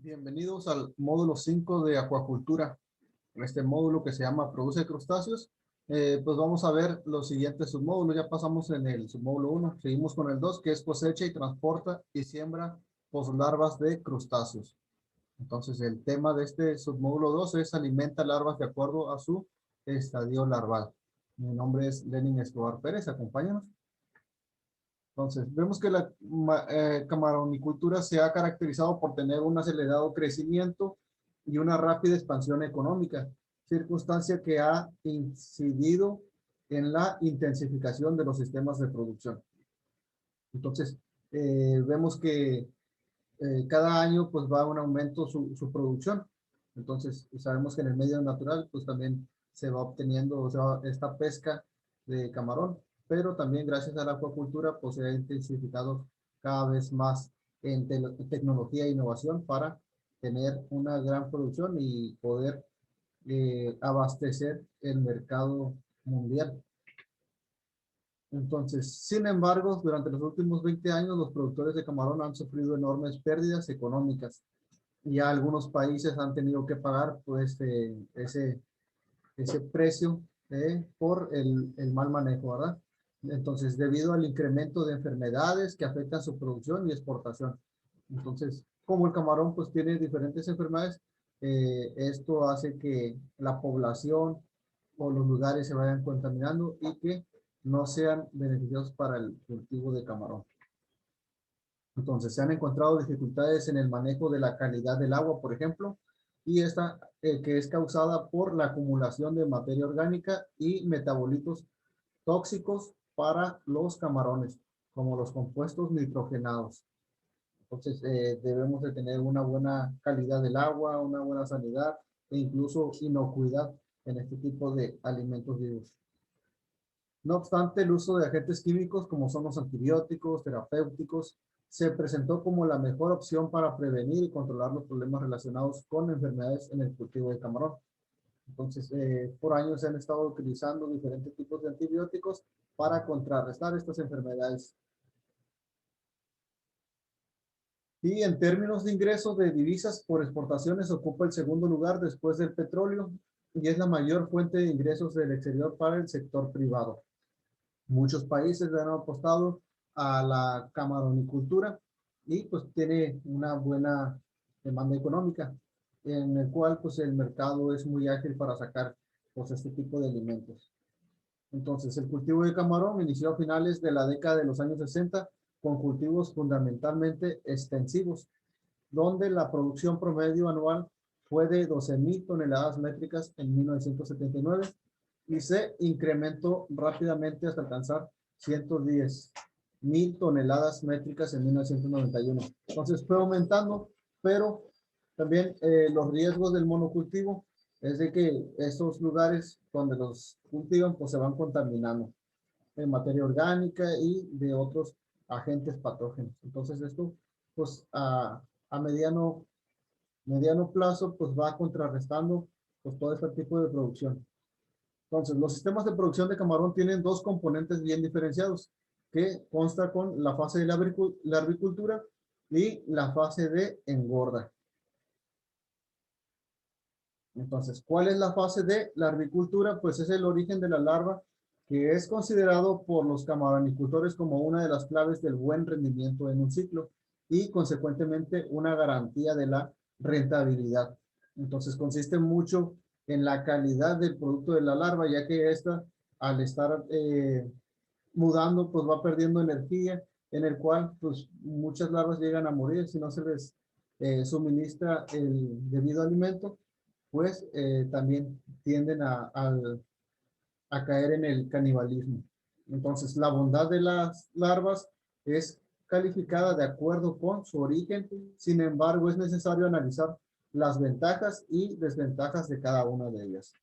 Bienvenidos al módulo 5 de acuacultura. En este módulo que se llama Produce crustáceos, pues vamos a ver los siguientes submódulos. Ya pasamos en el submódulo 1. Seguimos con el 2, que es cosecha y transporta y siembra poslarvas de crustáceos. Entonces, el tema de este submódulo 2 es alimenta larvas de acuerdo a su estadio larval. Mi nombre es Lenin Escobar Pérez. Acompáñanos. Entonces, vemos que la camaronicultura se ha caracterizado por tener un acelerado crecimiento y una rápida expansión económica, circunstancia que ha incidido en la intensificación de los sistemas de producción. Entonces, vemos que cada año pues va un aumento su producción. Entonces, sabemos que en el medio natural pues también se va obteniendo, o sea, esta pesca de camarón, pero también gracias a la acuacultura pues se ha intensificado cada vez más en tecnología e innovación para tener una gran producción y poder abastecer el mercado mundial. Entonces, sin embargo, durante los últimos 20 años, los productores de camarón han sufrido enormes pérdidas económicas y ya algunos países han tenido que pagar pues, ese precio por el mal manejo, ¿verdad? Entonces, debido al incremento de enfermedades que afectan su producción y exportación. Entonces, como el camarón pues tiene diferentes enfermedades, esto hace que la población o los lugares se vayan contaminando y que no sean beneficiosos para el cultivo de camarón. Entonces, se han encontrado dificultades en el manejo de la calidad del agua, por ejemplo, y esta que es causada por la acumulación de materia orgánica y metabolitos tóxicos para los camarones, como los compuestos nitrogenados. Entonces, debemos de tener una buena calidad del agua, una buena sanidad e incluso inocuidad en este tipo de alimentos vivos. No obstante, el uso de agentes químicos como son los antibióticos, terapéuticos, se presentó como la mejor opción para prevenir y controlar los problemas relacionados con enfermedades en el cultivo de camarón. Entonces, por años se han estado utilizando diferentes tipos de antibióticos para contrarrestar estas enfermedades. Y en términos de ingresos de divisas por exportaciones, ocupa el segundo lugar después del petróleo y es la mayor fuente de ingresos del exterior para el sector privado. Muchos países han apostado a la camaronicultura y pues tiene una buena demanda económica en el cual pues el mercado es muy ágil para sacar pues este tipo de alimentos. Entonces el cultivo de camarón inició a finales de la década de los años 60 con cultivos fundamentalmente extensivos, donde la producción promedio anual fue de 12,000 toneladas métricas en 1979 y se incrementó rápidamente hasta alcanzar 110,000 toneladas métricas en 1991. Entonces fue aumentando, pero también los riesgos del monocultivo es de que estos lugares donde los cultivan pues se van contaminando de materia orgánica y de otros agentes patógenos. Entonces esto pues a mediano plazo pues va contrarrestando pues todo este tipo de producción. Entonces, los sistemas de producción de camarón tienen dos componentes bien diferenciados, que consta con la fase de larvicultura y la fase de engorda. Entonces, ¿cuál es la fase de larvicultura? Pues es el origen de la larva, que es considerado por los camaronicultores como una de las claves del buen rendimiento en un ciclo y, consecuentemente, una garantía de la rentabilidad. Entonces, consiste mucho en la calidad del producto de la larva, ya que esta, al estar mudando, pues va perdiendo energía, en el cual, pues, muchas larvas llegan a morir si no se les suministra el debido alimento, pues también tienden a caer en el canibalismo. Entonces, la bondad de las larvas es calificada de acuerdo con su origen. Sin embargo, es necesario analizar las ventajas y desventajas de cada una de ellas.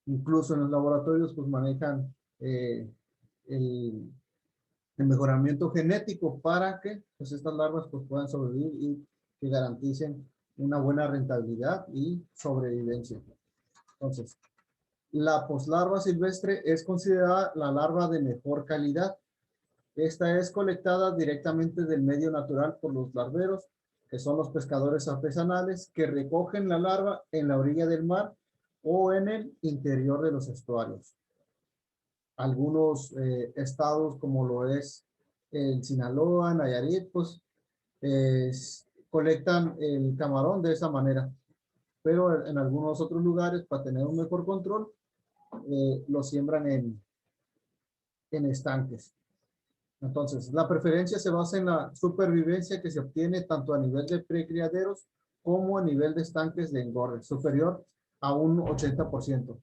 Incluso en los laboratorios, pues manejan el, el mejoramiento genético para que pues, estas larvas pues, puedan sobrevivir y que garanticen una buena rentabilidad y sobrevivencia. Entonces, la poslarva silvestre es considerada la larva de mejor calidad. Esta es colectada directamente del medio natural por los larveros que son los pescadores artesanales que recogen la larva en la orilla del mar o en el interior de los estuarios. Algunos estados como lo es el Sinaloa, Nayarit, pues colectan el camarón de esa manera. Pero en algunos otros lugares, para tener un mejor control, lo siembran en estanques. Entonces, la preferencia se basa en la supervivencia que se obtiene tanto a nivel de precriaderos como a nivel de estanques de engorde, superior a un 80%.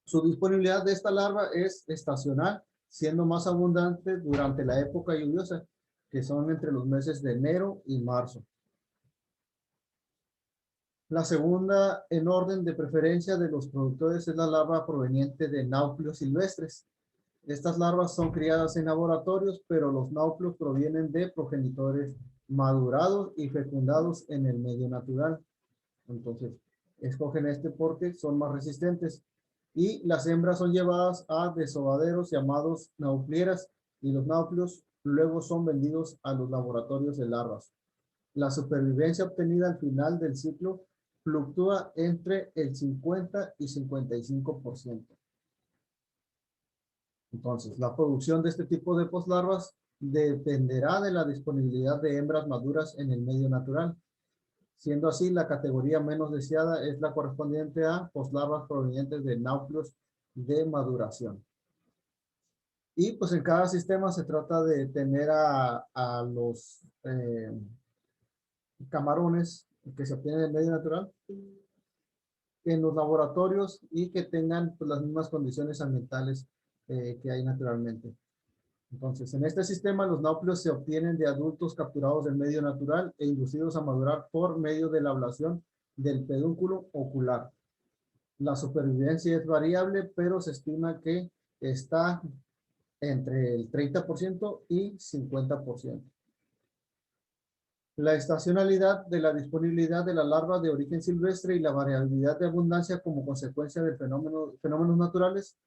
Su disponibilidad de esta larva es estacional, siendo más abundante durante la época lluviosa, que son entre los meses de enero y marzo. La segunda en orden de preferencia de los productores es la larva proveniente de náuplios silvestres. Estas larvas son criadas en laboratorios, pero los náuplios provienen de progenitores madurados y fecundados en el medio natural. Entonces, escogen este porque son más resistentes. Y las hembras son llevadas a desovaderos llamados nauplieras y los nauplios luego son vendidos a los laboratorios de larvas. La supervivencia obtenida al final del ciclo fluctúa entre el 50 y 55%. Entonces, la producción de este tipo de poslarvas dependerá de la disponibilidad de hembras maduras en el medio natural. Siendo así, la categoría menos deseada es la correspondiente a poslarvas provenientes de náuplios de maduración. Y pues en cada sistema se trata de tener a los camarones que se obtienen en el medio natural en los laboratorios y que tengan pues, las mismas condiciones ambientales que hay naturalmente. Entonces, en este sistema los náuplios se obtienen de adultos capturados del medio natural e inducidos a madurar por medio de la ablación del pedúnculo ocular. La supervivencia es variable, pero se estima que está entre el 30% y 50%. La estacionalidad de la disponibilidad de la larva de origen silvestre y la variabilidad de abundancia como consecuencia de fenómenos naturales,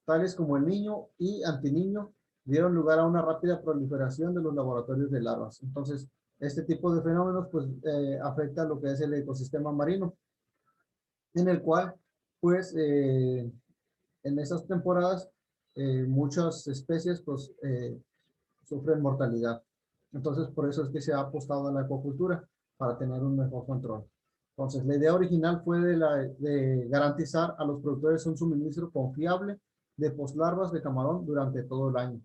tales como el niño y antiniño, dieron lugar a una rápida proliferación de los laboratorios de larvas. Entonces, este tipo de fenómenos pues afecta lo que es el ecosistema marino, en el cual pues en esas temporadas muchas especies pues sufren mortalidad. Entonces, por eso es que se ha apostado a la acuacultura, para tener un mejor control. Entonces, la idea original fue de garantizar a los productores un suministro confiable de poslarvas de camarón durante todo el año.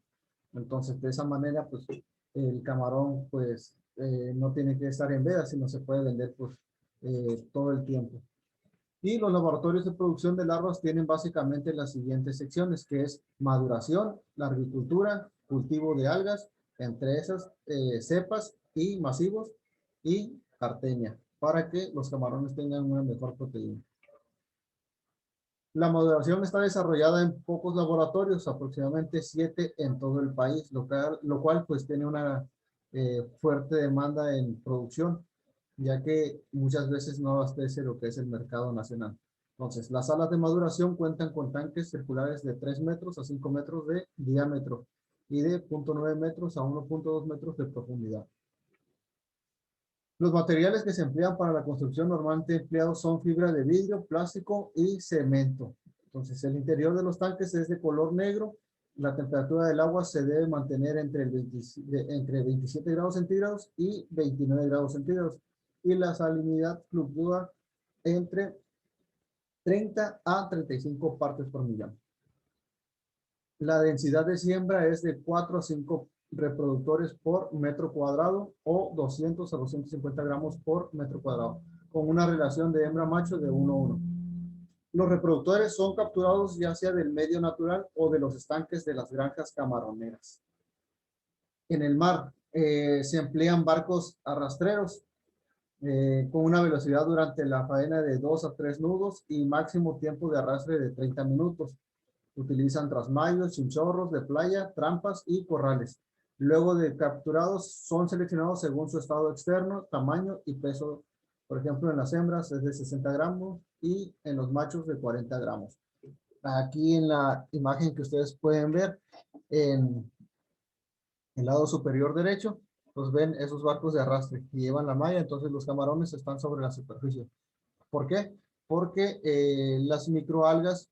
Entonces, de esa manera, pues, el camarón, pues, no tiene que estar en veda, sino se puede vender, pues, todo el tiempo. Y los laboratorios de producción de larvas tienen básicamente las siguientes secciones, que es maduración, larvicultura, cultivo de algas, entre esas cepas y masivos y artemia, para que los camarones tengan una mejor proteína. La maduración está desarrollada en pocos laboratorios, aproximadamente 7 en todo el país, lo cual pues tiene una fuerte demanda en producción, ya que muchas veces no abastece lo que es el mercado nacional. Entonces, las salas de maduración cuentan con tanques circulares de 3 metros a 5 metros de diámetro y de 0.9 metros a 1.2 metros de profundidad. Los materiales que se emplean para la construcción normalmente empleados son fibra de vidrio, plástico y cemento. Entonces, el interior de los tanques es de color negro. La temperatura del agua se debe mantener entre 27 grados centígrados y 29 grados centígrados. Y la salinidad fluctúa entre 30 a 35 partes por millón. La densidad de siembra es de 4 a 5 reproductores por metro cuadrado o 200 a 250 gramos por metro cuadrado, con una relación de hembra-macho de 1 a 1. Los reproductores son capturados ya sea del medio natural o de los estanques de las granjas camaroneras. En el mar se emplean barcos arrastreros con una velocidad durante la faena de 2 a 3 nudos y máximo tiempo de arrastre de 30 minutos. Utilizan trasmayos, chinchorros de playa, trampas y corrales. Luego de capturados, son seleccionados según su estado externo, tamaño y peso. Por ejemplo, en las hembras es de 60 gramos y en los machos de 40 gramos. Aquí en la imagen que ustedes pueden ver, en el lado superior derecho, pues ven esos barcos de arrastre y llevan la malla, entonces los camarones están sobre la superficie. ¿Por qué? Porque las microalgas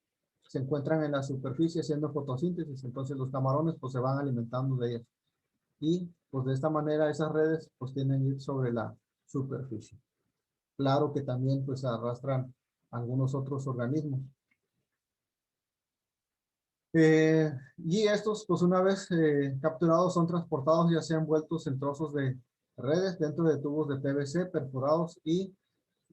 se encuentran en la superficie haciendo fotosíntesis, entonces los camarones pues se van alimentando de ellas. Y pues de esta manera esas redes pues tienen que ir sobre la superficie. Claro que también pues arrastran algunos otros organismos. Y estos, pues una vez capturados, son transportados ya sean envueltos en trozos de redes dentro de tubos de PVC perforados y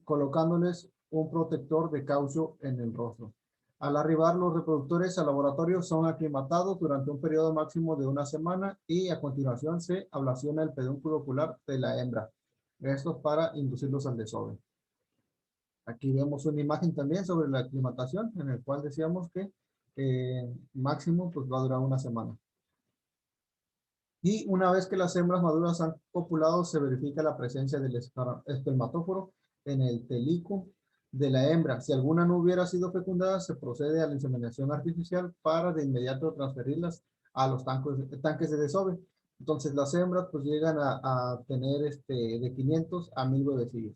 colocándoles un protector de caucho en el rostro. Al arribar, los reproductores al laboratorio son aclimatados durante un periodo máximo de una semana y a continuación se ablaciona el pedúnculo ocular de la hembra. Esto para inducirlos al desove. Aquí vemos una imagen también sobre la aclimatación, en el cual decíamos que máximo pues va a durar una semana. Y una vez que las hembras maduras han copulado, se verifica la presencia del espermatóforo en el telico de la hembra. Si alguna no hubiera sido fecundada, se procede a la inseminación artificial para de inmediato transferirlas a los tanques de desove. Entonces las hembras pues llegan a tener de 500 a 1000 huevecillos.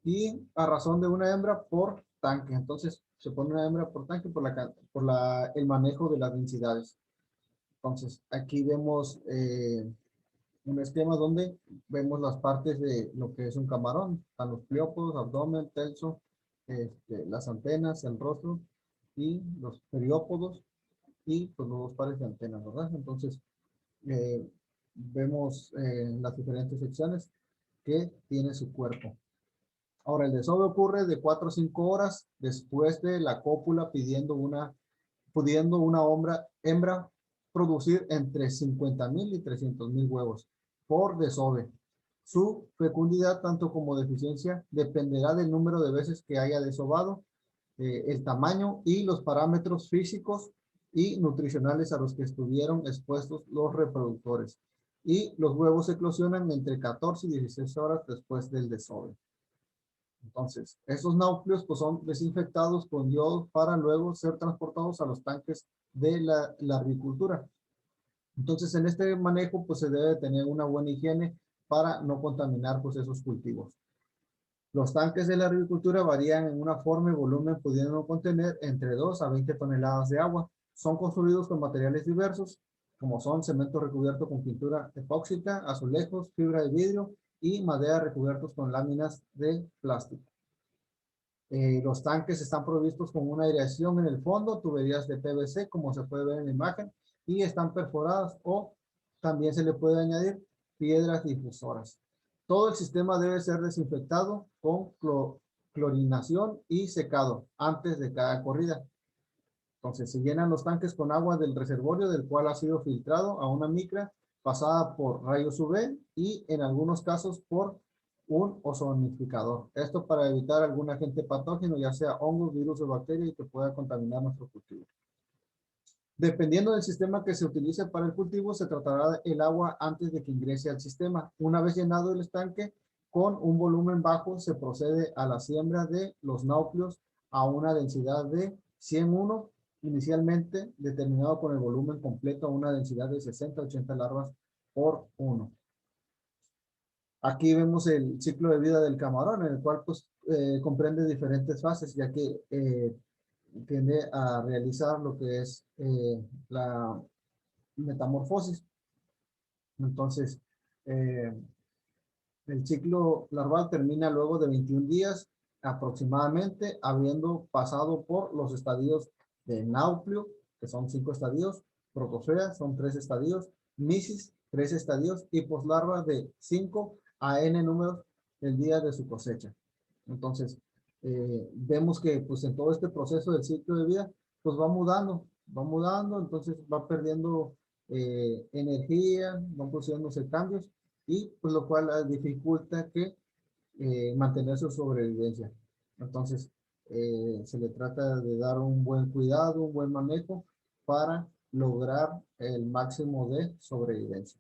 Y a razón de una hembra por tanque. Entonces se pone una hembra por tanque por el manejo de las densidades. Entonces aquí vemos un esquema donde vemos las partes de lo que es un camarón. Están los pliópodos, abdomen, telso, las antenas, el rostro y los periópodos y pues los dos pares de antenas, ¿verdad? Entonces vemos las diferentes secciones que tiene su cuerpo. Ahora, el desove ocurre de 4 a 5 horas después de la cópula, pudiendo una hembra producir entre 50,000 y 300,000 huevos por desove. Su fecundidad, tanto como deficiencia, dependerá del número de veces que haya desovado, el tamaño y los parámetros físicos y nutricionales a los que estuvieron expuestos los reproductores. Y los huevos eclosionan entre 14 y 16 horas después del desove. Entonces, esos náucleos pues, son desinfectados con yodo para luego ser transportados a los tanques de la agricultura. Entonces, en este manejo pues se debe tener una buena higiene para no contaminar pues esos cultivos. Los tanques de la agricultura varían en una forma y volumen, pudiendo contener entre 2 a 20 toneladas de agua. Son construidos con materiales diversos, como son cemento recubierto con pintura epóxica, azulejos, fibra de vidrio y madera recubiertos con láminas de plástico. Los tanques están provistos con una aireación en el fondo, tuberías de PVC, como se puede ver en la imagen, y están perforadas o también se le puede añadir piedras difusoras. Todo el sistema debe ser desinfectado con clorinación y secado antes de cada corrida. Entonces, se llenan los tanques con agua del reservorio, del cual ha sido filtrado a una micra pasada por rayos UV y en algunos casos por un ozonificador. Esto para evitar algún agente patógeno, ya sea hongos, virus o bacterias, que pueda contaminar nuestro cultivo. Dependiendo del sistema que se utilice para el cultivo, se tratará el agua antes de que ingrese al sistema. Una vez llenado el estanque, con un volumen bajo, se procede a la siembra de los náucleos a una densidad de 101, inicialmente determinado con el volumen completo a una densidad de 60 a 80 larvas por uno. Aquí vemos el ciclo de vida del camarón, en el cual pues, comprende diferentes fases, ya que tiende a realizar lo que es la metamorfosis. Entonces, el ciclo larval termina luego de 21 días aproximadamente, habiendo pasado por los estadios de náucleo, que son 5 estadios, protozea, son 3 estadios, misis, 3 estadios, y poslarva de 5 a n números el día de su cosecha. Entonces, vemos que pues en todo este proceso del ciclo de vida, pues va mudando, entonces va perdiendo energía, van produciéndose cambios, y pues lo cual dificulta que mantener su sobrevivencia. Entonces, se le trata de dar un buen cuidado, un buen manejo para lograr el máximo de sobrevivencia.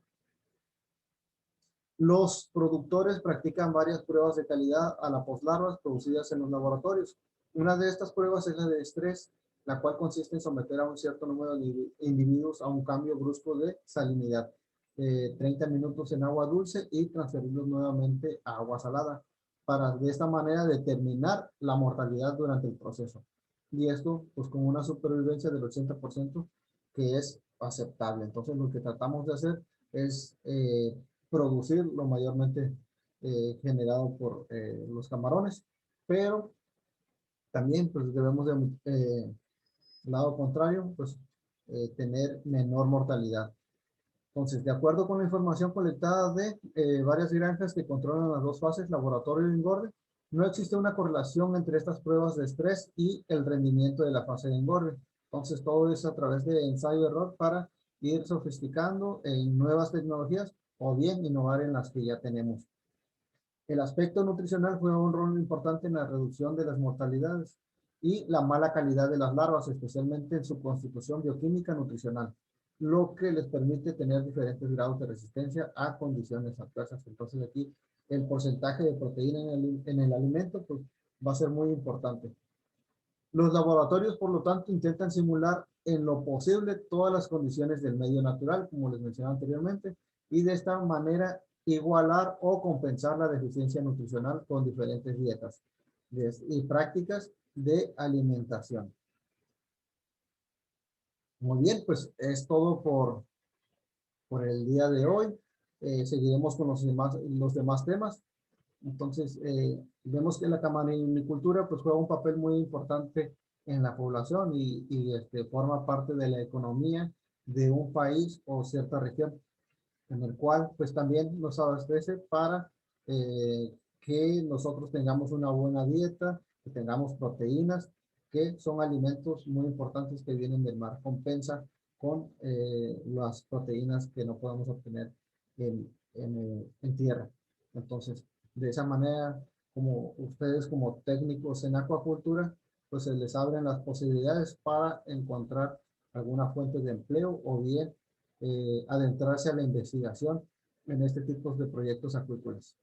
Los productores practican varias pruebas de calidad a la poslarvas producidas en los laboratorios. Una de estas pruebas es la de estrés, la cual consiste en someter a un cierto número de individuos a un cambio brusco de salinidad. 30 minutos en agua dulce y transferirlos nuevamente a agua salada para de esta manera determinar la mortalidad durante el proceso. Y esto pues con una supervivencia del 80% que es aceptable. Entonces lo que tratamos de hacer es producir lo mayormente generado por los camarones, pero también pues debemos de, lado contrario, pues tener menor mortalidad. Entonces, de acuerdo con la información colectada de varias granjas que controlan las dos fases, laboratorio y engorde, no existe una correlación entre estas pruebas de estrés y el rendimiento de la fase de engorde. Entonces, todo es a través de ensayo-error para ir sofisticando en nuevas tecnologías o bien innovar en las que ya tenemos. El aspecto nutricional juega un rol importante en la reducción de las mortalidades y la mala calidad de las larvas, especialmente en su constitución bioquímica nutricional, lo que les permite tener diferentes grados de resistencia a condiciones adversas. Entonces aquí el porcentaje de proteína en el alimento pues, va a ser muy importante. Los laboratorios, por lo tanto, intentan simular en lo posible todas las condiciones del medio natural, como les mencioné anteriormente, y de esta manera igualar o compensar la deficiencia nutricional con diferentes dietas y prácticas de alimentación. Muy bien, pues es todo por el día de hoy. Seguiremos con los demás temas. Entonces, vemos que la camanicultura pues juega un papel muy importante en la población y forma parte de la economía de un país o cierta región, en el cual pues también nos abastece para que nosotros tengamos una buena dieta, que tengamos proteínas, que son alimentos muy importantes que vienen del mar, compensa con las proteínas que no podemos obtener en tierra. Entonces, de esa manera, como ustedes como técnicos en acuacultura, pues se les abren las posibilidades para encontrar alguna fuente de empleo o bien adentrarse a la investigación en este tipo de proyectos acuícolas.